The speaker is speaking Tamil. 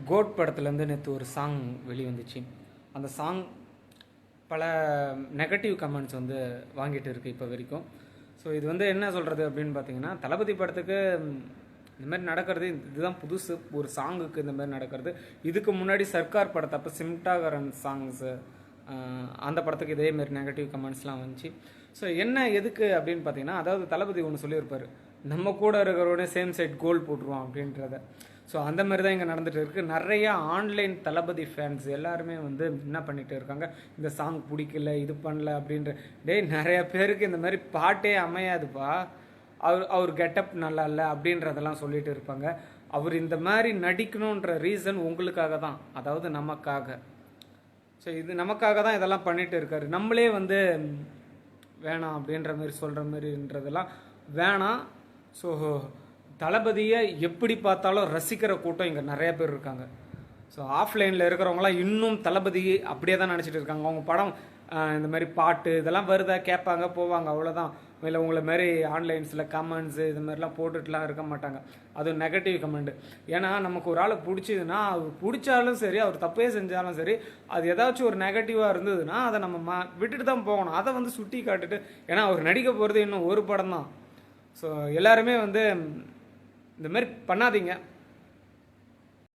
கோட் படத்துலேருந்து நேற்று ஒரு சாங் வெளிவந்துச்சு. அந்த சாங் பல நெகட்டிவ் கமெண்ட்ஸ் வந்து வாங்கிட்டு இருக்குது இப்போ வரைக்கும். ஸோ இது வந்து என்ன சொல்கிறது அப்படின்னு பார்த்தீங்கன்னா, தளபதி படத்துக்கு இந்த மாதிரி நடக்கிறது இதுதான் புதுசு. ஒரு சாங்குக்கு இந்த மாதிரி நடக்கிறது. இதுக்கு முன்னாடி சர்க்கார் படத்தப்போ சிம்டாகரன் சாங்ஸு அந்த படத்துக்கு இதேமாரி நெகட்டிவ் கமெண்ட்ஸ்லாம் வந்துச்சு. ஸோ என்ன எதுக்கு அப்படின்னு பார்த்தீங்கன்னா, அதாவது தளபதி ஒன்று சொல்லியிருப்பார், நம்ம கூட இருக்கிறவனே சேம் சைட் கோல் போட்டுருவான் அப்படின்றத. ஸோ அந்த மாதிரி தான் இங்கே நடந்துகிட்டு இருக்குது. நிறையா ஆன்லைன் தளபதி ஃபேன்ஸ் எல்லாருமே வந்து என்ன பண்ணிகிட்டு இருக்காங்க, இந்த சாங் பிடிக்கல, இது பண்ணல அப்படின்ற. நிறையா பேருக்கு இந்த மாதிரி பாட்டே அமையாதுப்பா, அவர் கெட்டப் நல்லா இல்லை அப்படின்றதெல்லாம் சொல்லிட்டு இருப்பாங்க. அவர் இந்த மாதிரி நடிக்கணுன்ற ரீசன் உங்களுக்காக தான், அதாவது நமக்காக. ஸோ இது நமக்காக தான் இதெல்லாம் பண்ணிட்டு இருக்காரு. நம்மளே வந்து வேணாம் அப்படின்ற மாதிரி சொல்கிற மாதிரின்றதெல்லாம் வேணாம். ஸோ தளபதியை எப்படி பார்த்தாலும் ரசிக்கிற கூட்டம் இங்கே நிறைய பேர் இருக்காங்க. ஸோ ஆஃப்லைனில் இருக்கிறவங்களாம் இன்னும் தளபதி அப்படியே தான் நினச்சிட்டு இருக்காங்க. அவங்க படம் இந்த மாதிரி பாட்டு இதெல்லாம் வருதா கேட்பாங்க போவாங்க, அவ்வளோதான். இல்லை உங்களை மாரி ஆன்லைன்ஸில் கமெண்ட்ஸு இது மாதிரிலாம் போட்டுட்டுலாம் இருக்க மாட்டாங்க. அதுவும் நெகட்டிவ் கமெண்ட். ஏன்னா நமக்கு ஒரு ஆளை பிடிச்சிதுன்னா, அவர் பிடிச்சாலும் சரி, அவர் தப்பே செஞ்சாலும் சரி, அது ஏதாச்சும் ஒரு நெகட்டிவாக இருந்ததுன்னா அதை நம்ம விட்டுட்டு தான் போகணும். அதை வந்து சுட்டி காட்டுட்டு, ஏன்னா அவர் நடிக்க போகிறது இன்னும் ஒரு படம் தான். ஸோ எல்லாருமே வந்து இந்த மாதிரி பண்ணாதீங்க.